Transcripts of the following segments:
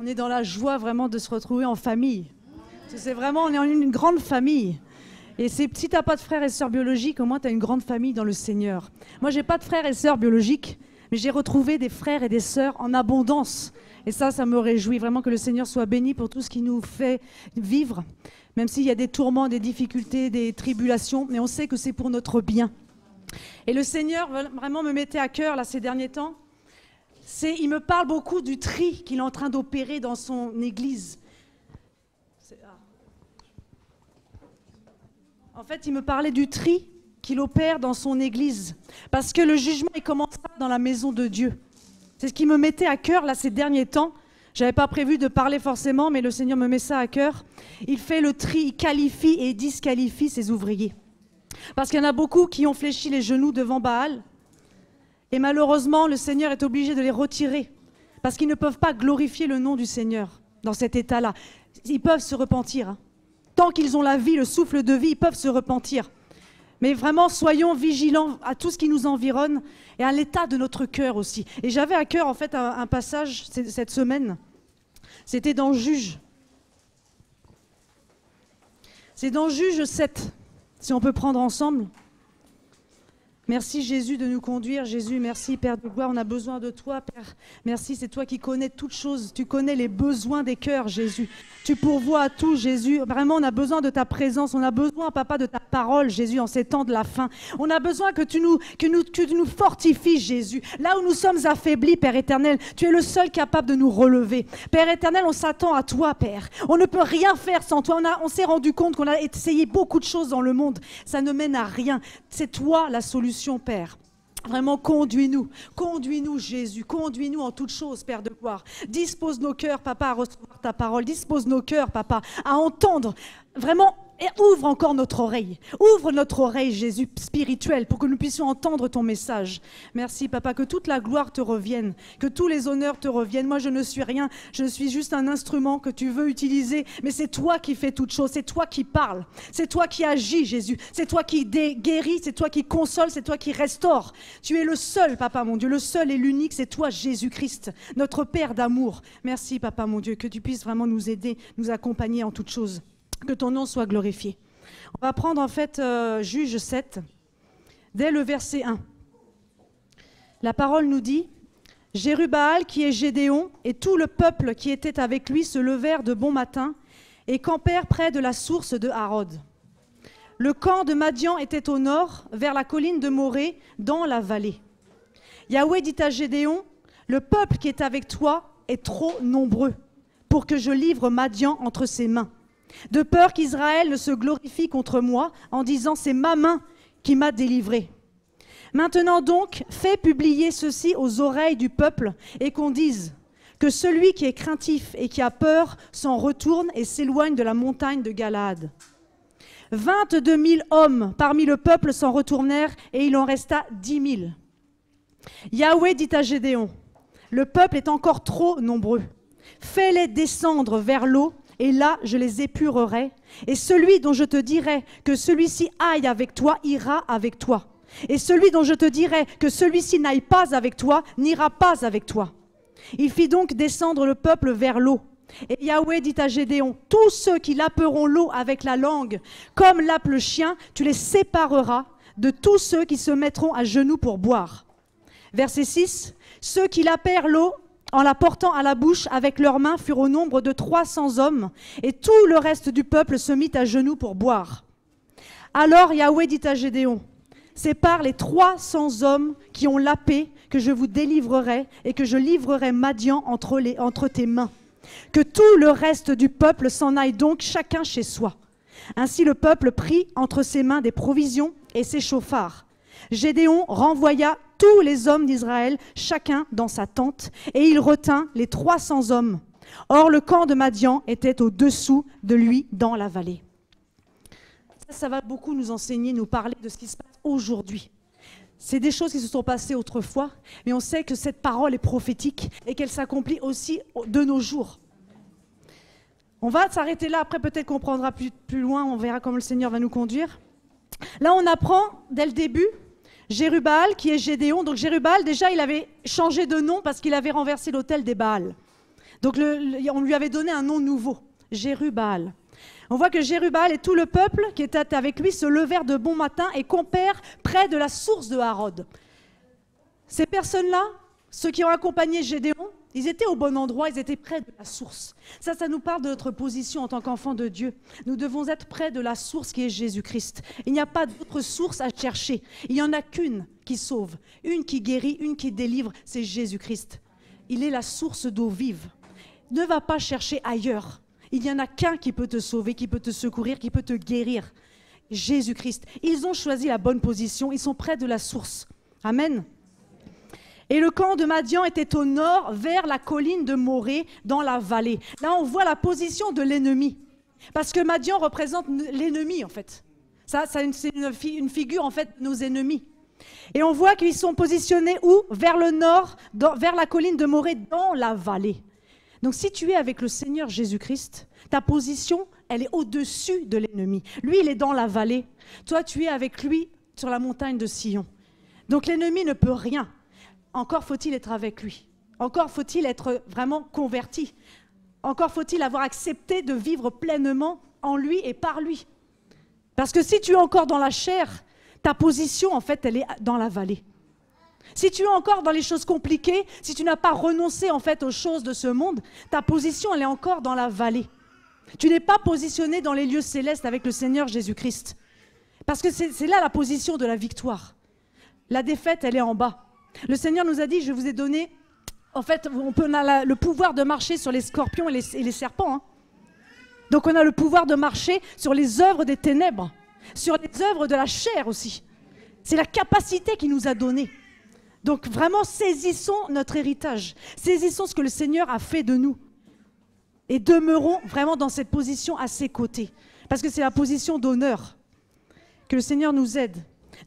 On est dans la joie vraiment de se retrouver en famille. C'est vraiment, on est en une grande famille. Et si tu n'as pas de frères et sœurs biologiques, au moins tu as une grande famille dans le Seigneur. Moi, je n'ai pas de frères et sœurs biologiques, mais j'ai retrouvé des frères et des sœurs en abondance. Et ça me réjouit vraiment que le Seigneur soit béni pour tout ce qu'il nous fait vivre, même s'il y a des tourments, des difficultés, des tribulations, mais on sait que c'est pour notre bien. Et le Seigneur vraiment me mettait à cœur là, ces derniers temps. Il me parle beaucoup du tri qu'il est en train d'opérer dans son Église. En fait, il me parlait du tri qu'il opère dans son Église. Parce que le jugement, il commencera dans la maison de Dieu. C'est ce qui me mettait à cœur là, ces derniers temps. Je n'avais pas prévu de parler forcément, mais le Seigneur me met ça à cœur. Il fait le tri, il qualifie et disqualifie ses ouvriers. Parce qu'il y en a beaucoup qui ont fléchi les genoux devant Baal. Et malheureusement, le Seigneur est obligé de les retirer. Parce qu'ils ne peuvent pas glorifier le nom du Seigneur dans cet état-là. Ils peuvent se repentir. Hein. Tant qu'ils ont la vie, le souffle de vie, ils peuvent se repentir. Mais vraiment, soyons vigilants à tout ce qui nous environne et à l'état de notre cœur aussi. Et j'avais à cœur, en fait, un passage cette semaine. C'était dans Juge. C'est dans Juge 7, si on peut prendre ensemble. Merci Jésus de nous conduire. Jésus, merci Père de gloire, on a besoin de toi Père. Merci, c'est toi qui connais toutes choses. Tu connais les besoins des cœurs Jésus. Tu pourvois à tout Jésus. Vraiment, on a besoin de ta présence. On a besoin, Papa, de ta parole Jésus en ces temps de la fin. On a besoin que tu nous fortifies Jésus. Là où nous sommes affaiblis, Père éternel, tu es le seul capable de nous relever. Père éternel, on s'attend à toi Père. On ne peut rien faire sans toi. On s'est rendu compte qu'on a essayé beaucoup de choses dans le monde. Ça ne mène à rien. C'est toi la solution. Père, vraiment conduis-nous Jésus, conduis-nous en toutes choses Père de gloire, dispose nos cœurs Papa à recevoir ta parole, dispose nos cœurs Papa à entendre, vraiment et ouvre encore notre oreille Jésus spirituelle pour que nous puissions entendre ton message. Merci Papa, que toute la gloire te revienne, que tous les honneurs te reviennent. Moi je ne suis rien, je suis juste un instrument que tu veux utiliser, mais c'est toi qui fais toutes choses, c'est toi qui parles, c'est toi qui agis Jésus, c'est toi qui guéris, c'est toi qui console, c'est toi qui restaure. Tu es le seul Papa mon Dieu, le seul et l'unique, c'est toi Jésus-Christ, notre Père d'amour. Merci Papa mon Dieu, que tu puisses vraiment nous aider, nous accompagner en toutes choses. Que ton nom soit glorifié. On va prendre en fait Juge 7, dès le verset 1. La parole nous dit « Jérubbaal qui est Gédéon et tout le peuple qui était avec lui se levèrent de bon matin et campèrent près de la source de Harod. Le camp de Madian était au nord, vers la colline de Morée, dans la vallée. Yahweh dit à Gédéon « Le peuple qui est avec toi est trop nombreux pour que je livre Madian entre ses mains. De peur qu'Israël ne se glorifie contre moi en disant « C'est ma main qui m'a délivré. » Maintenant donc, fais publier ceci aux oreilles du peuple et qu'on dise que celui qui est craintif et qui a peur s'en retourne et s'éloigne de la montagne de Galaad. 22 000 hommes parmi le peuple s'en retournèrent et il en resta 10 000. Yahweh dit à Gédéon « Le peuple est encore trop nombreux. Fais-les descendre vers l'eau et là, je les épurerai. Et celui dont je te dirai que celui-ci aille avec toi, ira avec toi. Et celui dont je te dirai que celui-ci n'aille pas avec toi, n'ira pas avec toi. » Il fit donc descendre le peuple vers l'eau. Et Yahweh dit à Gédéon, « Tous ceux qui laperont l'eau avec la langue, comme lappe le chien, tu les sépareras de tous ceux qui se mettront à genoux pour boire. » Verset 6, « Ceux qui lapèrent l'eau, en la portant à la bouche avec leurs mains, furent au nombre de 300 hommes, et tout le reste du peuple se mit à genoux pour boire. Alors Yahweh dit à Gédéon, « C'est par les 300 hommes qui ont lapé que je vous délivrerai et que je livrerai Madian entre tes mains. Que tout le reste du peuple s'en aille donc chacun chez soi. » Ainsi le peuple prit entre ses mains des provisions et ses chauffards. Gédéon renvoya tous les hommes d'Israël, chacun dans sa tente, et il retint les 300 hommes. Or, le camp de Madian était au-dessous de lui dans la vallée. Ça va beaucoup nous enseigner, nous parler de ce qui se passe aujourd'hui. C'est des choses qui se sont passées autrefois, mais on sait que cette parole est prophétique et qu'elle s'accomplit aussi de nos jours. On va s'arrêter là, après peut-être qu'on prendra plus loin, on verra comment le Seigneur va nous conduire. Là, on apprend dès le début Jérubbaal qui est Gédéon. Donc Jérubbaal, déjà, il avait changé de nom parce qu'il avait renversé l'autel des Baals. Donc on lui avait donné un nom nouveau, Jérubbaal. On voit que Jérubbaal et tout le peuple qui était avec lui se levèrent de bon matin et campèrent près de la source de Harod. Ces personnes-là, ceux qui ont accompagné Gédéon, ils étaient au bon endroit, ils étaient près de la source. Ça nous parle de notre position en tant qu'enfants de Dieu. Nous devons être près de la source qui est Jésus-Christ. Il n'y a pas d'autre source à chercher. Il n'y en a qu'une qui sauve, une qui guérit, une qui délivre, c'est Jésus-Christ. Il est la source d'eau vive. Ne va pas chercher ailleurs. Il n'y en a qu'un qui peut te sauver, qui peut te secourir, qui peut te guérir. Jésus-Christ. Ils ont choisi la bonne position, ils sont près de la source. Amen. Et le camp de Madian était au nord, vers la colline de Morée, dans la vallée. Là, on voit la position de l'ennemi. Parce que Madian représente l'ennemi, en fait. Ça, c'est une figure, en fait, de nos ennemis. Et on voit qu'ils sont positionnés où? Vers le nord, vers la colline de Morée, dans la vallée. Donc, si tu es avec le Seigneur Jésus-Christ, ta position, elle est au-dessus de l'ennemi. Lui, il est dans la vallée. Toi, tu es avec lui sur la montagne de Sion. Donc, l'ennemi ne peut rien. Encore faut-il être avec lui. Encore faut-il être vraiment converti. Encore faut-il avoir accepté de vivre pleinement en lui et par lui. Parce que si tu es encore dans la chair, ta position, en fait, elle est dans la vallée. Si tu es encore dans les choses compliquées, si tu n'as pas renoncé, en fait, aux choses de ce monde, ta position, elle est encore dans la vallée. Tu n'es pas positionné dans les lieux célestes avec le Seigneur Jésus-Christ. Parce que c'est là la position de la victoire. La défaite, elle est en bas. Le Seigneur nous a dit, je vous ai donné, en fait, on a le pouvoir de marcher sur les scorpions et les serpents. Hein. Donc on a le pouvoir de marcher sur les œuvres des ténèbres, sur les œuvres de la chair aussi. C'est la capacité qu'il nous a donnée. Donc vraiment, saisissons notre héritage, saisissons ce que le Seigneur a fait de nous et demeurons vraiment dans cette position à ses côtés. Parce que c'est la position d'honneur, que le Seigneur nous aide.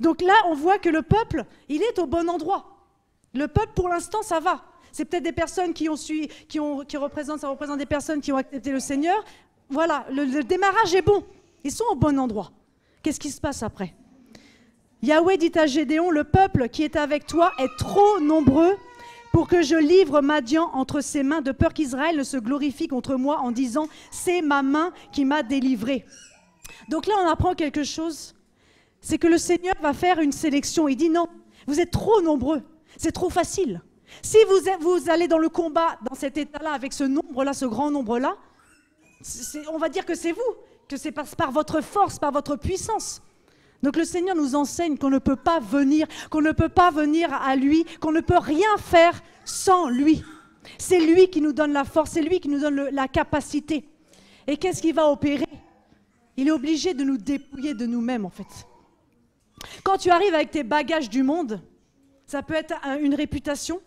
Donc là, on voit que le peuple, il est au bon endroit. Le peuple, pour l'instant, ça va. C'est peut-être des personnes ça représente des personnes qui ont accepté le Seigneur. Voilà, le démarrage est bon. Ils sont au bon endroit. Qu'est-ce qui se passe après? Yahweh dit à Gédéon, le peuple qui est avec toi est trop nombreux pour que je livre Madian entre ses mains, de peur qu'Israël ne se glorifie contre moi en disant, c'est ma main qui m'a délivré. Donc là, on apprend quelque chose. C'est que le Seigneur va faire une sélection. Il dit non, vous êtes trop nombreux. C'est trop facile. Si vous allez dans le combat, dans cet état-là, avec ce nombre-là, ce grand nombre-là, on va dire que c'est vous, que c'est par votre force, par votre puissance. Donc le Seigneur nous enseigne qu'on ne peut pas venir, à lui, qu'on ne peut rien faire sans lui. C'est lui qui nous donne la force, c'est lui qui nous donne la capacité. Et qu'est-ce qu'il va opérer? Il est obligé de nous dépouiller de nous-mêmes, en fait. Quand tu arrives avec tes bagages du monde, ça peut être une réputation.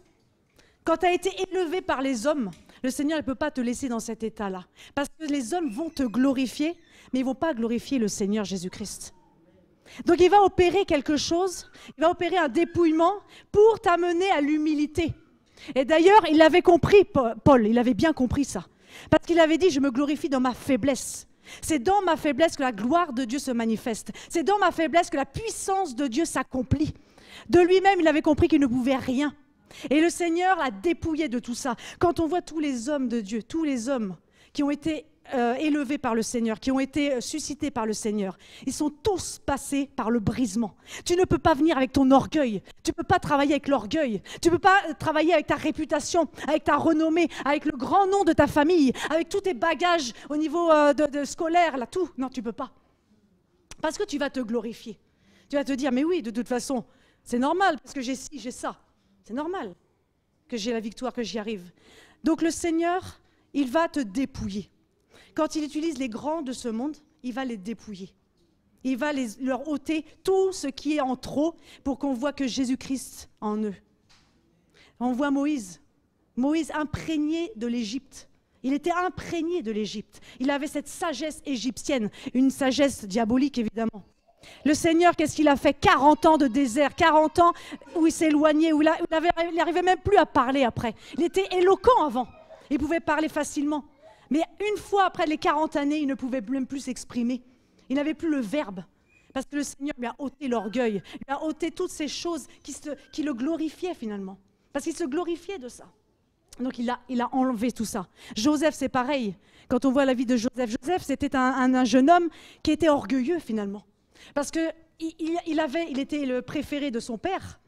Quand tu as été élevé par les hommes, le Seigneur ne peut pas te laisser dans cet état-là. Parce que les hommes vont te glorifier, mais ils ne vont pas glorifier le Seigneur Jésus-Christ. Donc il va opérer quelque chose, il va opérer un dépouillement pour t'amener à l'humilité. Et d'ailleurs, il l'avait compris, Paul, il avait bien compris ça. Parce qu'il avait dit, je me glorifie dans ma faiblesse. C'est dans ma faiblesse que la gloire de Dieu se manifeste. C'est dans ma faiblesse que la puissance de Dieu s'accomplit. De lui-même, il avait compris qu'il ne pouvait rien. Et le Seigneur l'a dépouillé de tout ça. Quand on voit tous les hommes de Dieu, tous les hommes qui ont été élevés par le Seigneur, qui ont été suscités par le Seigneur, ils sont tous passés par le brisement. Tu ne peux pas venir avec ton orgueil, tu ne peux pas travailler avec l'orgueil, tu ne peux pas travailler avec ta réputation, avec ta renommée, avec le grand nom de ta famille, avec tous tes bagages au niveau de scolaire, là, tout. Non, tu ne peux pas. Parce que tu vas te glorifier. Tu vas te dire, mais oui, de toute façon, c'est normal, parce que j'ai ci, j'ai ça. C'est normal que j'ai la victoire, que j'y arrive. Donc le Seigneur, il va te dépouiller. Quand il utilise les grands de ce monde, il va les dépouiller. Il va leur ôter tout ce qui est en trop pour qu'on voit que Jésus-Christ en eux. On voit Moïse. Moïse imprégné de l'Égypte. Il était imprégné de l'Égypte. Il avait cette sagesse égyptienne, une sagesse diabolique évidemment. Le Seigneur, qu'est-ce qu'il a fait? 40 ans de désert, 40 ans où il s'éloignait, où il n'arrivait même plus à parler après. Il était éloquent avant, il pouvait parler facilement. Mais une fois après les 40 années, il ne pouvait même plus s'exprimer. Il n'avait plus le verbe, parce que le Seigneur lui a ôté l'orgueil, lui a ôté toutes ces choses qui le glorifiaient finalement, parce qu'il se glorifiait de ça. Donc il a enlevé tout ça. Joseph, c'est pareil. Quand on voit la vie de Joseph, Joseph, c'était un jeune homme qui était orgueilleux finalement. Parce qu'il il était le préféré de son père.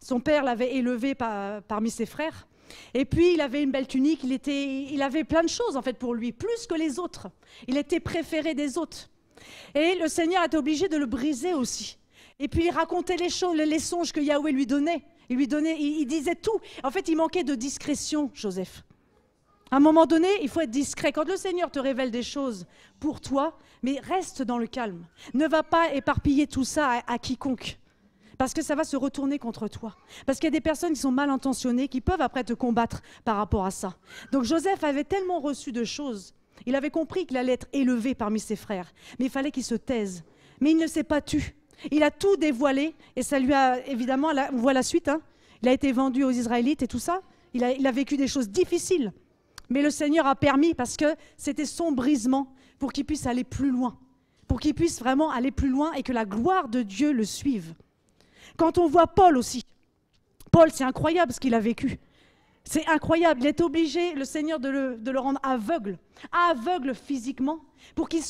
Son père l'avait élevé parmi ses frères. Et puis, il avait une belle tunique, il avait plein de choses en fait pour lui, plus que les autres. Il était préféré des autres. Et le Seigneur était obligé de le briser aussi. Et puis, il racontait les choses, les songes que Yahweh lui donnait. Il disait tout. En fait, il manquait de discrétion, Joseph. À un moment donné, il faut être discret. Quand le Seigneur te révèle des choses pour toi, mais reste dans le calme. Ne va pas éparpiller tout ça à quiconque. Parce que ça va se retourner contre toi. Parce qu'il y a des personnes qui sont mal intentionnées, qui peuvent après te combattre par rapport à ça. Donc Joseph avait tellement reçu de choses. Il avait compris qu'il allait être élevé parmi ses frères. Mais il fallait qu'il se taise. Mais il ne s'est pas tu. Il a tout dévoilé. Et ça lui a, évidemment, on voit la suite. Hein. Il a été vendu aux Israélites et tout ça. Il a vécu des choses difficiles. Mais le Seigneur a permis, parce que c'était son brisement, pour qu'il puisse aller plus loin. Pour qu'il puisse vraiment aller plus loin et que la gloire de Dieu le suive. Quand on voit Paul aussi, Paul, c'est incroyable ce qu'il a vécu. C'est incroyable. Il est obligé, le Seigneur, de le rendre aveugle physiquement, pour qu'il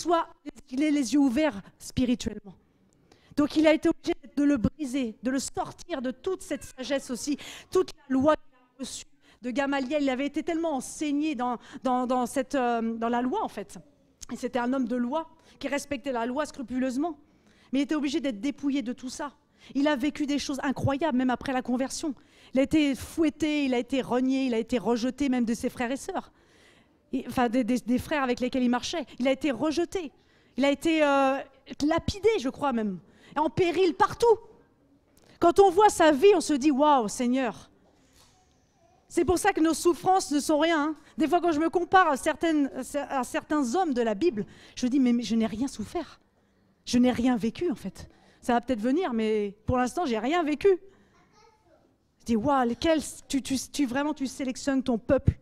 ait les yeux ouverts spirituellement. Donc il a été obligé de le briser, de le sortir de toute cette sagesse aussi, toute la loi qu'il a reçue de Gamaliel. Il avait été tellement enseigné dans la loi en fait. Et c'était un homme de loi qui respectait la loi scrupuleusement. Mais il était obligé d'être dépouillé de tout ça. Il a vécu des choses incroyables, même après la conversion. Il a été fouetté, il a été renié, il a été rejeté même de ses frères et sœurs. Enfin, des frères avec lesquels il marchait. Il a été rejeté. Il a été lapidé, je crois même. Et en péril partout. Quand on voit sa vie, on se dit « Waouh, Seigneur !» C'est pour ça que nos souffrances ne sont rien. Hein. Des fois, quand je me compare à certains hommes de la Bible, je me dis « Mais je n'ai rien souffert. Je n'ai rien vécu, en fait. » Ça va peut-être venir, mais pour l'instant, j'ai rien vécu. Je dis, waouh, vraiment, tu sélectionnes ton peuple.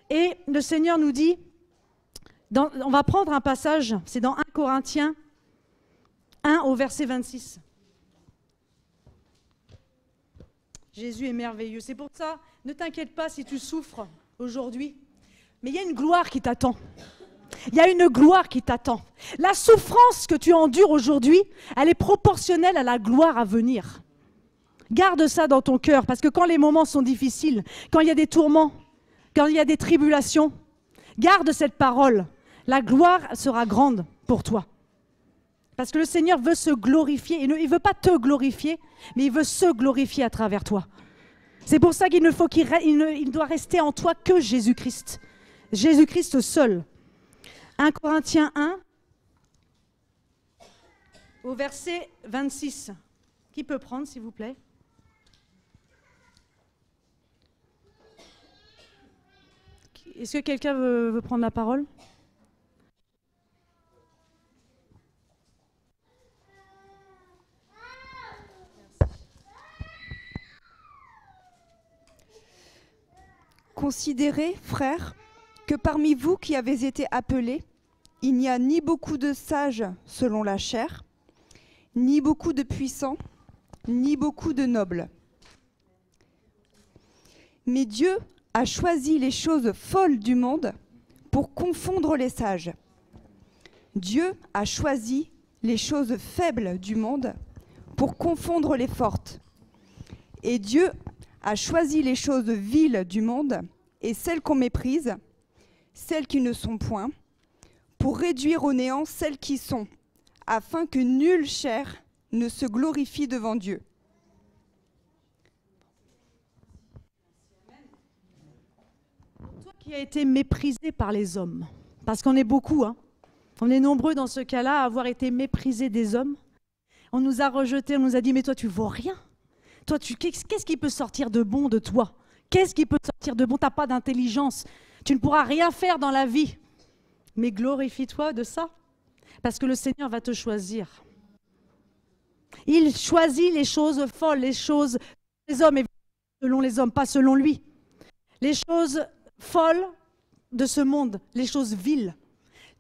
Et le Seigneur nous dit, on va prendre un passage, c'est dans 1 Corinthiens 1 au verset 26. Jésus est merveilleux. C'est pour ça, ne t'inquiète pas si tu souffres aujourd'hui, mais il y a une gloire qui t'attend. Il y a une gloire qui t'attend. La souffrance que tu endures aujourd'hui, elle est proportionnelle à la gloire à venir. Garde ça dans ton cœur, parce que quand les moments sont difficiles, quand il y a des tourments, quand il y a des tribulations, garde cette parole. La gloire sera grande pour toi. Parce que le Seigneur veut se glorifier. Il ne veut pas te glorifier, mais il veut se glorifier à travers toi. C'est pour ça qu'il doit rester en toi que Jésus-Christ. Jésus-Christ seul. 1 Corinthiens 1, au verset 26. Qui peut prendre, s'il vous plaît? Est-ce que quelqu'un veut prendre la parole? Considérez, frères, que parmi vous qui avez été appelés, il n'y a ni beaucoup de sages selon la chair, ni beaucoup de puissants, ni beaucoup de nobles. Mais Dieu a choisi les choses folles du monde pour confondre les sages. Dieu a choisi les choses faibles du monde pour confondre les fortes. Et Dieu a choisi les choses viles du monde et celles qu'on méprise, celles qui ne sont point, pour réduire au néant celles qui sont, afin que nulle chair ne se glorifie devant Dieu. Toi qui as été méprisé par les hommes, parce qu'on est beaucoup, hein, on est nombreux dans ce cas-là à avoir été méprisés des hommes. On nous a rejetés, on nous a dit « mais toi tu vaux rien. Toi, qu'est-ce qui peut sortir de bon de toi? Qu'est-ce qui peut sortir de bon? Tu n'as pas d'intelligence. Tu ne pourras rien faire dans la vie. Mais glorifie-toi de ça, parce que le Seigneur va te choisir. Il choisit les choses folles, les choses des hommes, et selon les hommes, pas selon lui. Les choses folles de ce monde, les choses viles.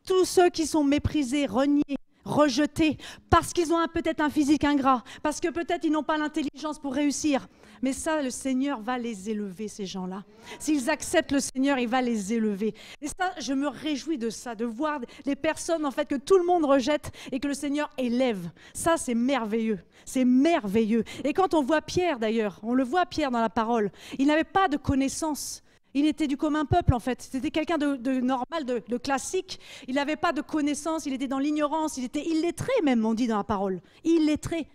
Tous ceux qui sont méprisés, reniés, rejetés, parce qu'ils ont peut-être un physique ingrat, parce que peut-être ils n'ont pas l'intelligence pour réussir. Mais ça, le Seigneur va les élever, ces gens-là. S'ils acceptent le Seigneur, il va les élever. Et ça, je me réjouis de ça, de voir les personnes en fait que tout le monde rejette et que le Seigneur élève. Ça, c'est merveilleux. C'est merveilleux. Et quand on voit Pierre d'ailleurs, on le voit Pierre dans la parole, il n'avait pas de connaissances. Il était du commun peuple en fait, c'était quelqu'un de normal, de classique. Il n'avait pas de connaissances, il était dans l'ignorance, il était illettré même, on dit dans la parole. Illettré.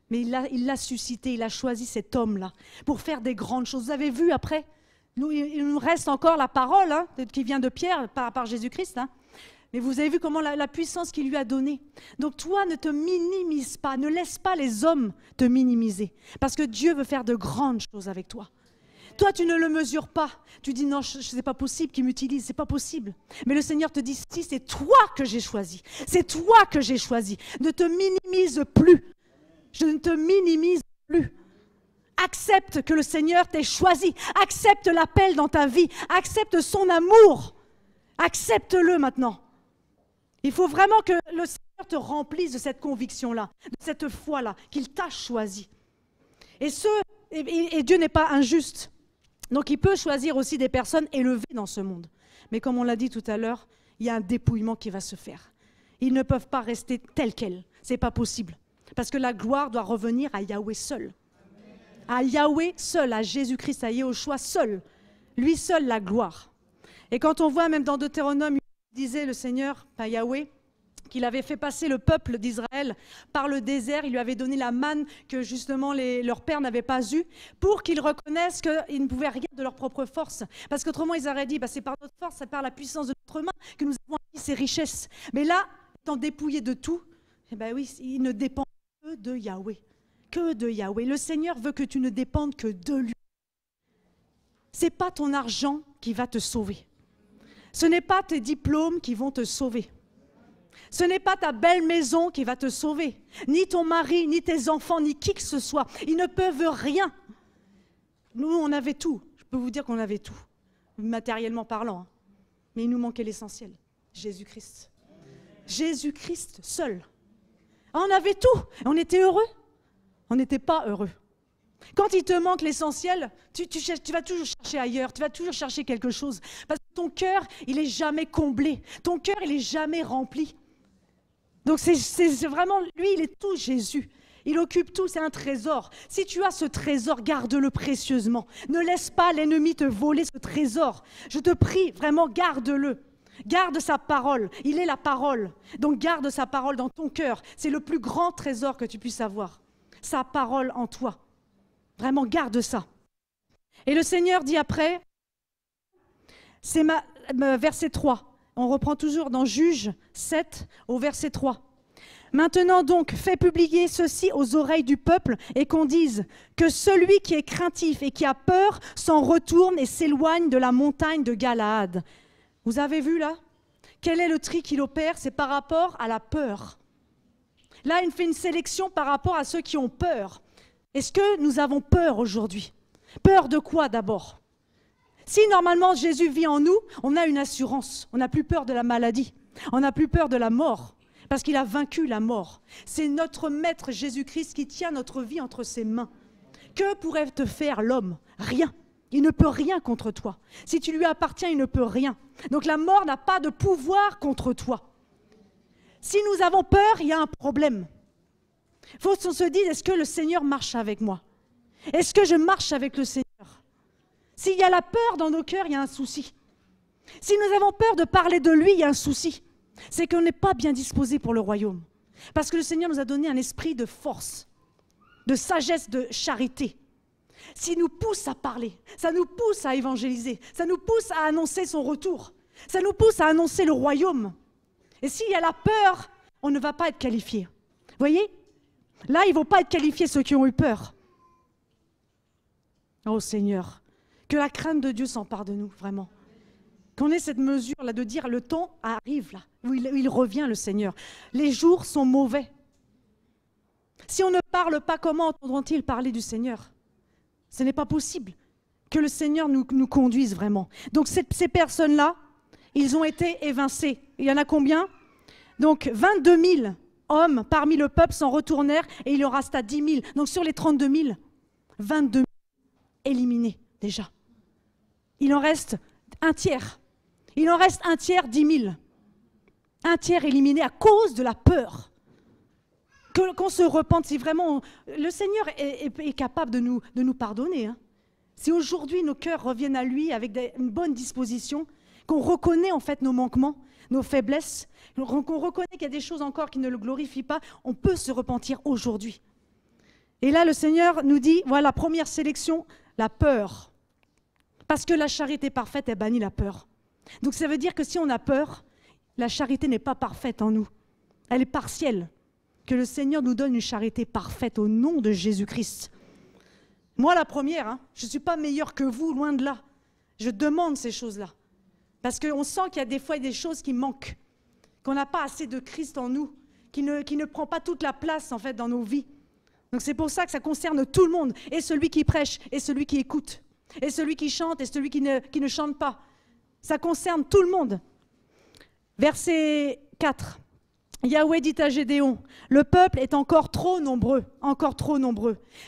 Mais il l'a suscité, il a choisi cet homme-là pour faire des grandes choses. Vous avez vu après, il nous reste encore la parole qui vient de Pierre par Jésus-Christ. Mais vous avez vu comment la puissance qu'il lui a donnée. Donc toi, ne te minimise pas, ne laisse pas les hommes te minimiser. Parce que Dieu veut faire de grandes choses avec toi. Toi, tu ne le mesures pas. Tu dis non, ce n'est pas possible qu'il m'utilise, ce n'est pas possible. Mais le Seigneur te dit, si c'est toi que j'ai choisi, c'est toi que j'ai choisi. Ne te minimise plus. Je ne te minimise plus. Accepte que le Seigneur t'ait choisi. Accepte l'appel dans ta vie. Accepte son amour. Accepte-le maintenant. Il faut vraiment que le Seigneur te remplisse de cette conviction-là, de cette foi-là, qu'il t'a choisi. Et Dieu n'est pas injuste. Donc il peut choisir aussi des personnes élevées dans ce monde. Mais comme on l'a dit tout à l'heure, il y a un dépouillement qui va se faire. Ils ne peuvent pas rester tels quels. Ce n'est pas possible. Parce que la gloire doit revenir à Yahweh seul. À Yahweh seul, à Jésus-Christ, à Yahushua seul. Lui seul la gloire. Et quand on voit même dans Deutéronome, il disait le Seigneur, pas Yahweh, qu'il avait fait passer le peuple d'Israël par le désert, il lui avait donné la manne que justement leurs pères n'avaient pas eue, pour qu'ils reconnaissent qu'ils ne pouvaient rien de leur propre force. Parce qu'autrement, ils auraient dit, c'est par notre force, c'est par la puissance de notre main que nous avons acquis ces richesses. Mais là, étant dépouillés de tout, oui, ils ne dépendent que de Yahweh. Que de Yahweh. Le Seigneur veut que tu ne dépendes que de lui. Ce n'est pas ton argent qui va te sauver. Ce n'est pas tes diplômes qui vont te sauver. Ce n'est pas ta belle maison qui va te sauver, ni ton mari, ni tes enfants, ni qui que ce soit. Ils ne peuvent rien. Nous, on avait tout. Je peux vous dire qu'on avait tout, matériellement parlant. Mais il nous manquait l'essentiel, Jésus-Christ. Jésus-Christ seul. On avait tout. On était heureux. On n'était pas heureux. Quand il te manque l'essentiel, tu vas toujours chercher ailleurs, tu vas toujours chercher quelque chose. Parce que ton cœur, il n'est jamais comblé. Ton cœur, il n'est jamais rempli. Donc c'est vraiment, lui, il est tout Jésus. Il occupe tout, c'est un trésor. Si tu as ce trésor, garde-le précieusement. Ne laisse pas l'ennemi te voler ce trésor. Je te prie, vraiment, garde-le. Garde sa parole. Il est la parole. Donc garde sa parole dans ton cœur. C'est le plus grand trésor que tu puisses avoir. Sa parole en toi. Vraiment, garde ça. Et le Seigneur dit après, c'est verset 3. On reprend toujours dans Juge 7 au verset 3. Maintenant donc, fais publier ceci aux oreilles du peuple et qu'on dise que celui qui est craintif et qui a peur s'en retourne et s'éloigne de la montagne de Galaad. Vous avez vu là? Quel est le tri qu'il opère? C'est par rapport à la peur. Là, il fait une sélection par rapport à ceux qui ont peur. Est-ce que nous avons peur aujourd'hui? Peur de quoi d'abord? Si normalement Jésus vit en nous, on a une assurance. On n'a plus peur de la maladie. On n'a plus peur de la mort. Parce qu'il a vaincu la mort. C'est notre Maître Jésus-Christ qui tient notre vie entre ses mains. Que pourrait te faire l'homme? Rien. Il ne peut rien contre toi. Si tu lui appartiens, il ne peut rien. Donc la mort n'a pas de pouvoir contre toi. Si nous avons peur, il y a un problème. Il faut qu'on se dise, est-ce que le Seigneur marche avec moi? Est-ce que je marche avec le Seigneur? S'il y a la peur dans nos cœurs, il y a un souci. Si nous avons peur de parler de lui, il y a un souci. C'est qu'on n'est pas bien disposé pour le royaume. Parce que le Seigneur nous a donné un esprit de force, de sagesse, de charité. S'il nous pousse à parler, ça nous pousse à évangéliser, ça nous pousse à annoncer son retour, ça nous pousse à annoncer le royaume. Et s'il y a la peur, on ne va pas être qualifié. Vous voyez? Là, ils ne vont pas être qualifiés ceux qui ont eu peur. Oh Seigneur, que la crainte de Dieu s'empare de nous, vraiment. Qu'on ait cette mesure-là de dire le temps arrive là, où il revient le Seigneur. Les jours sont mauvais. Si on ne parle pas, comment entendront-ils parler du Seigneur? Ce n'est pas possible que le Seigneur nous conduise vraiment. Donc ces personnes-là, ils ont été évincés. Il y en a combien? Donc 22 000 hommes parmi le peuple s'en retournèrent et il en resta 10 000. Donc sur les 32 000, 22 000 éliminés déjà. Il en reste un tiers. Il en reste un tiers, 10 000. Un tiers éliminé à cause de la peur. Qu'on se repente, si vraiment le Seigneur est capable de nous pardonner. Hein. Si aujourd'hui nos cœurs reviennent à lui avec une bonne disposition, qu'on reconnaît en fait nos manquements, nos faiblesses, qu'on reconnaît qu'il y a des choses encore qui ne le glorifient pas, on peut se repentir aujourd'hui. Et là, le Seigneur nous dit, voilà, première sélection, la peur. Parce que la charité parfaite, elle bannit la peur. Donc ça veut dire que si on a peur, la charité n'est pas parfaite en nous. Elle est partielle. Que le Seigneur nous donne une charité parfaite au nom de Jésus-Christ. Moi, la première, hein, je ne suis pas meilleure que vous, loin de là. Je demande ces choses-là. Parce qu'on sent qu'il y a des fois des choses qui manquent, qu'on n'a pas assez de Christ en nous, qui ne prend pas toute la place en fait dans nos vies. Donc c'est pour ça que ça concerne tout le monde, et celui qui prêche, et celui qui écoute, et celui qui chante, et celui qui ne chante pas. Ça concerne tout le monde. Verset 4. Yahweh dit à Gédéon, le peuple est encore trop nombreux.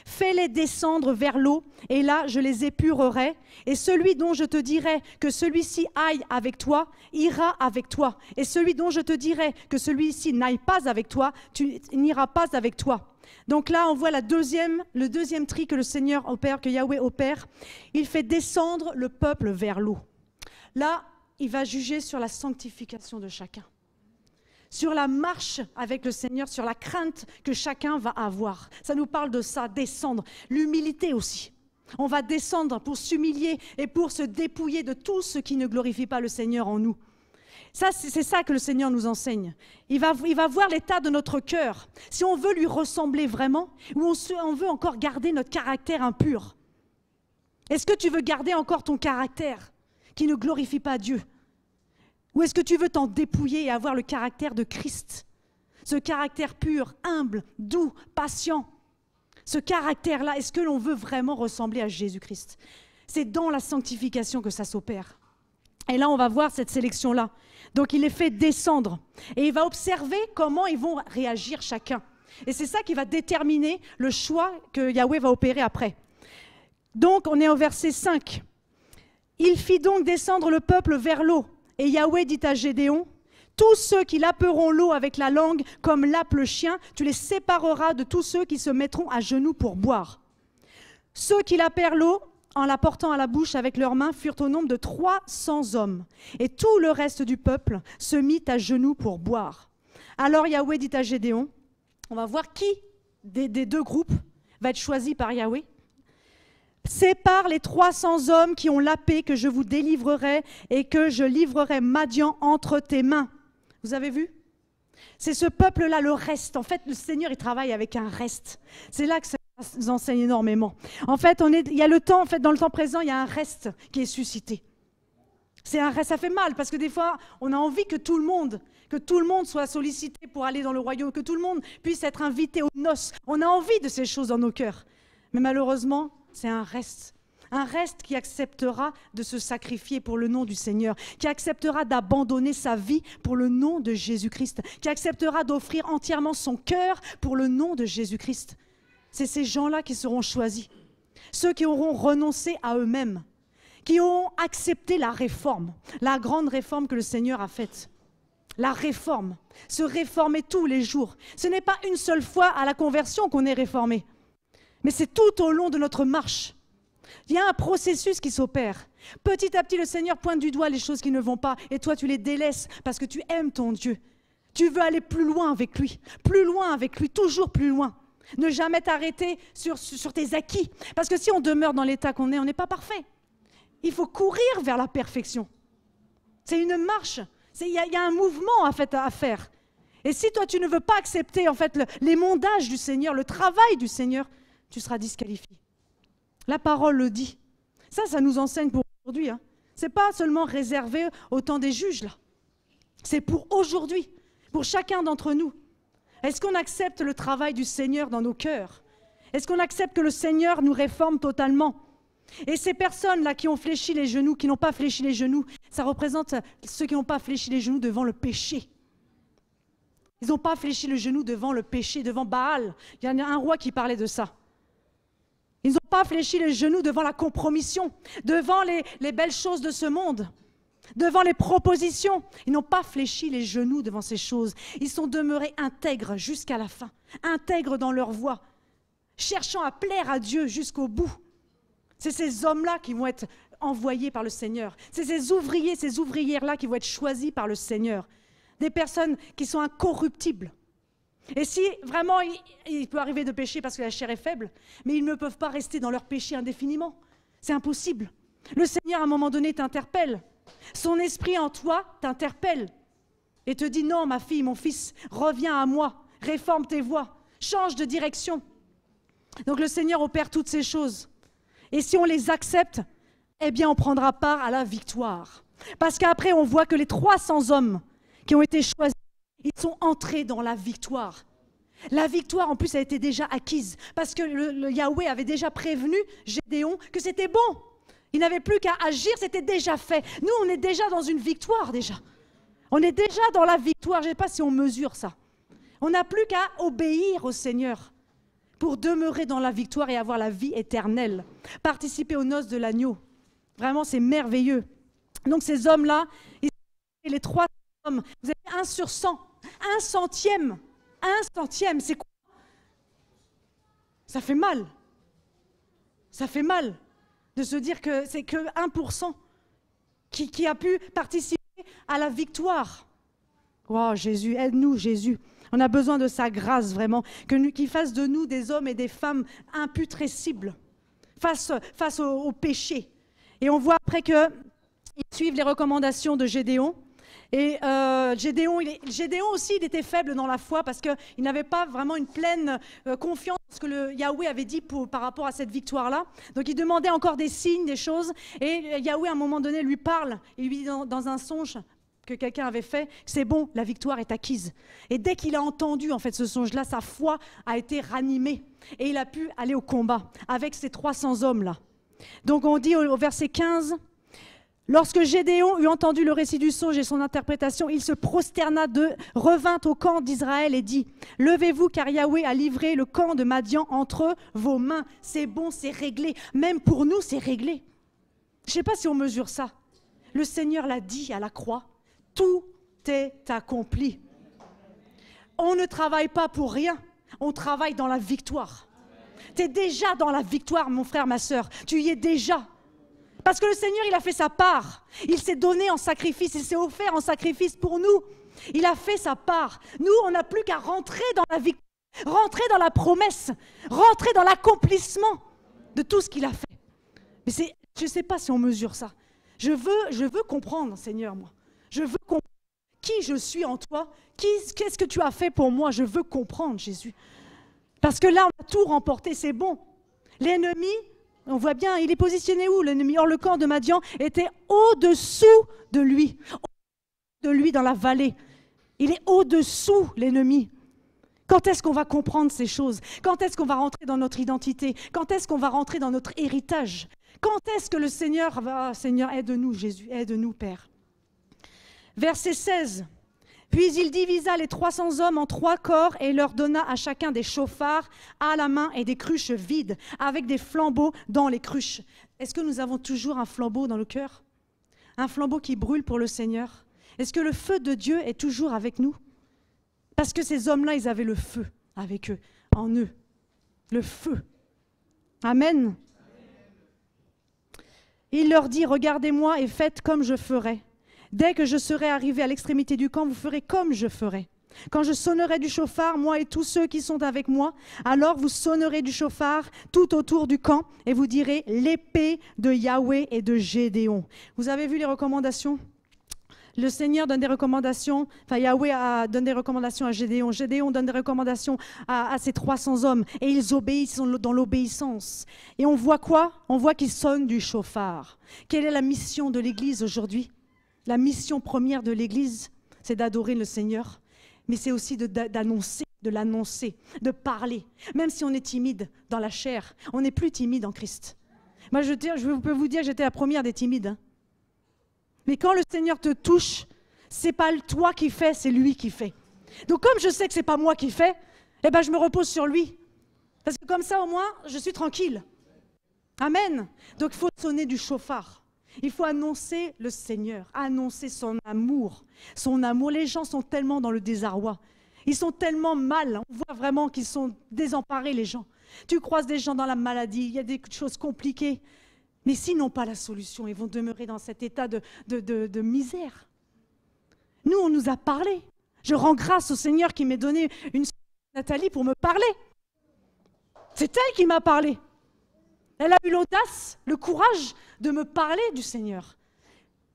Fais-les descendre vers l'eau, et là je les épurerai, et celui dont je te dirai que celui-ci aille avec toi, ira avec toi, et celui dont je te dirai que celui-ci n'aille pas avec toi, tu n'iras pas avec toi. Donc là on voit le deuxième tri que le Seigneur opère, que Yahweh opère. Il fait descendre le peuple vers l'eau. Là, il va juger sur la sanctification de chacun, sur la marche avec le Seigneur, sur la crainte que chacun va avoir. Ça nous parle de ça, descendre. L'humilité aussi. On va descendre pour s'humilier et pour se dépouiller de tout ce qui ne glorifie pas le Seigneur en nous. Ça, c'est ça que le Seigneur nous enseigne. Il va voir l'état de notre cœur. Si on veut lui ressembler vraiment, ou on veut encore garder notre caractère impur. Est-ce que tu veux garder encore ton caractère qui ne glorifie pas Dieu? Ou est-ce que tu veux t'en dépouiller et avoir le caractère de Christ? Ce caractère pur, humble, doux, patient. Ce caractère-là, est-ce que l'on veut vraiment ressembler à Jésus-Christ? C'est dans la sanctification que ça s'opère. Et là, on va voir cette sélection-là. Donc, il les fait descendre. Et il va observer comment ils vont réagir chacun. Et c'est ça qui va déterminer le choix que Yahweh va opérer après. Donc, on est au verset 5. Il fit donc descendre le peuple vers l'eau. Et Yahweh dit à Gédéon, tous ceux qui laperont l'eau avec la langue, comme lappe le chien, tu les sépareras de tous ceux qui se mettront à genoux pour boire. Ceux qui lapèrent l'eau, en la portant à la bouche avec leurs mains, furent au nombre de 300 hommes. Et tout le reste du peuple se mit à genoux pour boire. Alors Yahweh dit à Gédéon, on va voir qui des deux groupes va être choisi par Yahweh. Sépare les 300 hommes qui ont lapé, que je vous délivrerai et que je livrerai Madian entre tes mains. Vous avez vu? C'est ce peuple-là, le reste. En fait, le Seigneur, il travaille avec un reste. C'est là que ça nous enseigne énormément. En fait, il y a le temps, en fait, dans le temps présent, il y a un reste qui est suscité. C'est un reste, ça fait mal, parce que des fois, on a envie que tout le monde soit sollicité pour aller dans le royaume, que tout le monde puisse être invité aux noces. On a envie de ces choses dans nos cœurs. Mais malheureusement, c'est un reste qui acceptera de se sacrifier pour le nom du Seigneur, qui acceptera d'abandonner sa vie pour le nom de Jésus-Christ, qui acceptera d'offrir entièrement son cœur pour le nom de Jésus-Christ. C'est ces gens-là qui seront choisis, ceux qui auront renoncé à eux-mêmes, qui auront accepté la réforme, la grande réforme que le Seigneur a faite. La réforme, se réformer tous les jours. Ce n'est pas une seule fois à la conversion qu'on est réformé, mais c'est tout au long de notre marche. Il y a un processus qui s'opère. Petit à petit, le Seigneur pointe du doigt les choses qui ne vont pas, et toi, tu les délaisses parce que tu aimes ton Dieu. Tu veux aller plus loin avec lui, toujours plus loin. Ne jamais t'arrêter sur tes acquis, parce que si on demeure dans l'état qu'on est, on n'est pas parfait. Il faut courir vers la perfection. C'est une marche, il y a un mouvement à faire. Et si toi, tu ne veux pas accepter en fait, les mondages du Seigneur, le travail du Seigneur, tu seras disqualifié. La parole le dit. Ça nous enseigne pour aujourd'hui. Hein. Ce n'est pas seulement réservé au temps des juges, là. C'est pour aujourd'hui, pour chacun d'entre nous. Est-ce qu'on accepte le travail du Seigneur dans nos cœurs? Est-ce qu'on accepte que le Seigneur nous réforme totalement? Et ces personnes-là qui ont fléchi les genoux, qui n'ont pas fléchi les genoux, ça représente ceux qui n'ont pas fléchi les genoux devant le péché. Ils n'ont pas fléchi le genou devant le péché, devant Baal. Il y en a un roi qui parlait de ça. Ils n'ont pas fléchi les genoux devant la compromission, devant les belles choses de ce monde, devant les propositions. Ils n'ont pas fléchi les genoux devant ces choses. Ils sont demeurés intègres jusqu'à la fin, intègres dans leur voie, cherchant à plaire à Dieu jusqu'au bout. C'est ces hommes-là qui vont être envoyés par le Seigneur. C'est ces ouvriers, ces ouvrières-là qui vont être choisis par le Seigneur. Des personnes qui sont incorruptibles. Et si vraiment il peut arriver de pécher parce que la chair est faible, mais ils ne peuvent pas rester dans leur péché indéfiniment. C'est impossible. Le Seigneur, à un moment donné, t'interpelle. Son esprit en toi t'interpelle et te dit « Non, ma fille, mon fils, reviens à moi, réforme tes voies, change de direction. » Donc le Seigneur opère toutes ces choses. Et si on les accepte, eh bien on prendra part à la victoire. Parce qu'après, on voit que les 300 hommes qui ont été choisis, ils sont entrés dans la victoire. La victoire, en plus, a été déjà acquise. Parce que le Yahweh avait déjà prévenu Gédéon que c'était bon. Il n'avait plus qu'à agir, c'était déjà fait. Nous, on est déjà dans une victoire, déjà. On est déjà dans la victoire. Je ne sais pas si on mesure ça. On n'a plus qu'à obéir au Seigneur pour demeurer dans la victoire et avoir la vie éternelle. Participer aux noces de l'agneau. Vraiment, c'est merveilleux. Donc, ces hommes-là, les 3 hommes, vous avez 1 sur 100. 1 centième. 1 centième, c'est quoi? Ça fait mal. Ça fait mal de se dire que c'est que 1% qui a pu participer à la victoire. Oh Jésus, aide-nous Jésus. On a besoin de sa grâce vraiment, qu'il fasse de nous des hommes et des femmes imputrescibles face au péché. Et on voit après qu'ils suivent les recommandations de Gédéon. Et Gédéon aussi, il était faible dans la foi parce qu'il n'avait pas vraiment une pleine confiance en ce que le Yahweh avait dit par rapport à cette victoire-là. Donc il demandait encore des signes, des choses. Et Yahweh, à un moment donné, lui parle. Il lui dit dans un songe que quelqu'un avait fait, c'est bon, la victoire est acquise. Et dès qu'il a entendu en fait ce songe-là, sa foi a été ranimée. Et il a pu aller au combat avec ces 300 hommes-là. Donc on dit au verset 15... Lorsque Gédéon eut entendu le récit du songe et son interprétation, il se prosterna revint au camp d'Israël et dit « Levez-vous car Yahweh a livré le camp de Madian entre vos mains. C'est bon, c'est réglé. Même pour nous, c'est réglé. » Je ne sais pas si on mesure ça. Le Seigneur l'a dit à la croix. Tout est accompli. On ne travaille pas pour rien. On travaille dans la victoire. Tu es déjà dans la victoire, mon frère, ma sœur. Tu y es déjà. Parce que le Seigneur, il a fait sa part. Il s'est donné en sacrifice, il s'est offert en sacrifice pour nous. Il a fait sa part. Nous, on n'a plus qu'à rentrer dans la victoire, rentrer dans la promesse, rentrer dans l'accomplissement de tout ce qu'il a fait. Mais je ne sais pas si on mesure ça. Je veux comprendre, Seigneur, moi. Je veux comprendre qui je suis en toi. Qu'est-ce que tu as fait pour moi? Je veux comprendre, Jésus. Parce que là, on a tout remporté, c'est bon. L'ennemi... On voit bien, il est positionné où l'ennemi? Or, le camp de Madian était au-dessous de lui dans la vallée. Il est au-dessous, l'ennemi. Quand est-ce qu'on va comprendre ces choses? Quand est-ce qu'on va rentrer dans notre identité? Quand est-ce qu'on va rentrer dans notre héritage? Quand est-ce que le Seigneur va... Seigneur, aide-nous, Jésus, aide-nous, Père. Verset 16. Puis il divisa les 300 hommes en 3 corps et leur donna à chacun des chauffards à la main et des cruches vides, avec des flambeaux dans les cruches. Est-ce que nous avons toujours un flambeau dans le cœur? Un flambeau qui brûle pour le Seigneur? Est-ce que le feu de Dieu est toujours avec nous? Parce que ces hommes-là, ils avaient le feu avec eux, en eux. Le feu. Amen. Il leur dit, regardez-moi et faites comme je ferai. Dès que je serai arrivé à l'extrémité du camp, vous ferez comme je ferai. Quand je sonnerai du chauffard, moi et tous ceux qui sont avec moi, alors vous sonnerez du chauffard tout autour du camp et vous direz l'épée de Yahweh et de Gédéon. Vous avez vu les recommandations? Le Seigneur donne des recommandations, Yahweh donne des recommandations à Gédéon. Gédéon donne des recommandations à ces 300 hommes et ils obéissent, ils sont dans l'obéissance. Et on voit quoi? On voit qu'ils sonnent du chauffard. Quelle est la mission de l'Église aujourd'hui? La mission première de l'Église, c'est d'adorer le Seigneur, mais c'est aussi d'annoncer, de l'annoncer, de parler. Même si on est timide dans la chair, on n'est plus timide en Christ. Moi, je peux vous dire, j'étais la première des timides. Hein. Mais quand le Seigneur te touche, c'est pas toi qui fais, c'est lui qui fait. Donc comme je sais que ce n'est pas moi qui fais, eh ben, je me repose sur lui. Parce que comme ça, au moins, je suis tranquille. Amen. Donc il faut sonner du chauffard. Il faut annoncer le Seigneur, annoncer son amour. Son amour. Les gens sont tellement dans le désarroi. Ils sont tellement mal. On voit vraiment qu'ils sont désemparés, les gens. Tu croises des gens dans la maladie, il y a des choses compliquées. Mais s'ils n'ont pas la solution, ils vont demeurer dans cet état de misère. Nous, on nous a parlé. Je rends grâce au Seigneur qui m'a donné une sœur, Nathalie, pour me parler. C'est elle qui m'a parlé. Elle a eu l'audace, le courage de me parler du Seigneur.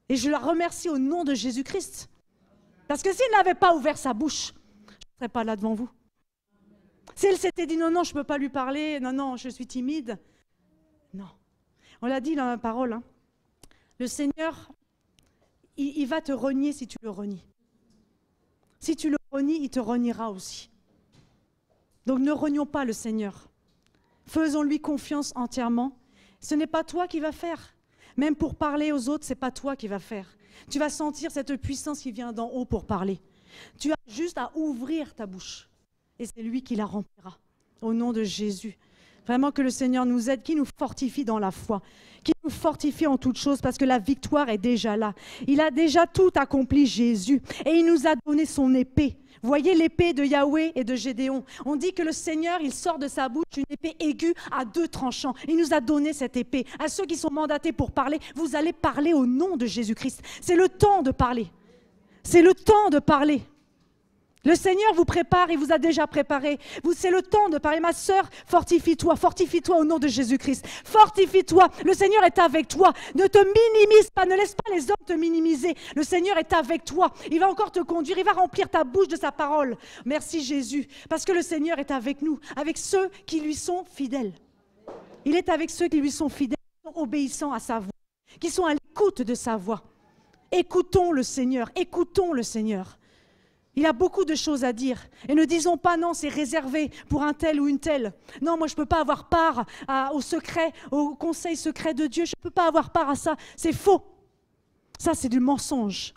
Et je la remercie au nom de Jésus-Christ. Parce que s'il n'avait pas ouvert sa bouche, je ne serais pas là devant vous. Si elle s'était dit non, je ne peux pas lui parler, non, je suis timide. Non. On l'a dit dans la parole. Hein. Le Seigneur, il va te renier si tu le renies. Si tu le renies, il te reniera aussi. Donc ne renions pas le Seigneur. Faisons-lui confiance entièrement. Ce n'est pas toi qui vas faire. Même pour parler aux autres, ce n'est pas toi qui vas faire. Tu vas sentir cette puissance qui vient d'en haut pour parler. Tu as juste à ouvrir ta bouche. Et c'est lui qui la remplira. Au nom de Jésus. Vraiment que le Seigneur nous aide, qui nous fortifie dans la foi, qui nous fortifie en toutes choses, parce que la victoire est déjà là. Il a déjà tout accompli, Jésus. Et il nous a donné son épée. Voyez l'épée de Yahweh et de Gédéon. On dit que le Seigneur, il sort de sa bouche une épée aiguë à 2 tranchants. Il nous a donné cette épée. À ceux qui sont mandatés pour parler, vous allez parler au nom de Jésus-Christ. C'est le temps de parler. C'est le temps de parler. Le Seigneur vous prépare, il vous a déjà préparé. C'est le temps de parler. Ma sœur, fortifie-toi au nom de Jésus-Christ. Fortifie-toi, le Seigneur est avec toi. Ne te minimise pas, ne laisse pas les hommes te minimiser. Le Seigneur est avec toi. Il va encore te conduire, il va remplir ta bouche de sa parole. Merci Jésus, parce que le Seigneur est avec nous, avec ceux qui lui sont fidèles. Il est avec ceux qui lui sont fidèles, qui sont obéissants à sa voix, qui sont à l'écoute de sa voix. Écoutons le Seigneur, écoutons le Seigneur. Il a beaucoup de choses à dire. Et ne disons pas non, c'est réservé pour un tel ou une telle. Non, moi je ne peux pas avoir part au secret, au conseil secret de Dieu. Je ne peux pas avoir part à ça. C'est faux. Ça, c'est du mensonge.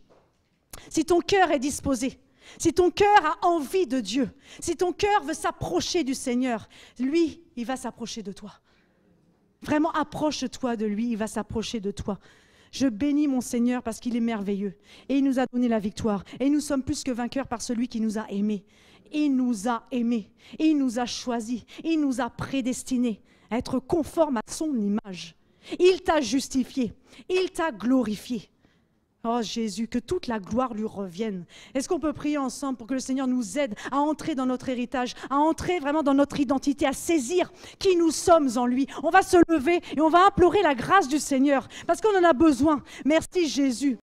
Si ton cœur est disposé, si ton cœur a envie de Dieu, si ton cœur veut s'approcher du Seigneur, lui, il va s'approcher de toi. Vraiment, approche-toi de lui, il va s'approcher de toi. Je bénis mon Seigneur parce qu'il est merveilleux. Et il nous a donné la victoire. Et nous sommes plus que vainqueurs par celui qui nous a aimés. Il nous a aimés. Il nous a choisis. Il nous a prédestinés à être conformes à son image. Il t'a justifié. Il t'a glorifié. Oh Jésus, que toute la gloire lui revienne. Est-ce qu'on peut prier ensemble pour que le Seigneur nous aide à entrer dans notre héritage, à entrer vraiment dans notre identité, à saisir qui nous sommes en lui. On va se lever et on va implorer la grâce du Seigneur parce qu'on en a besoin. Merci Jésus.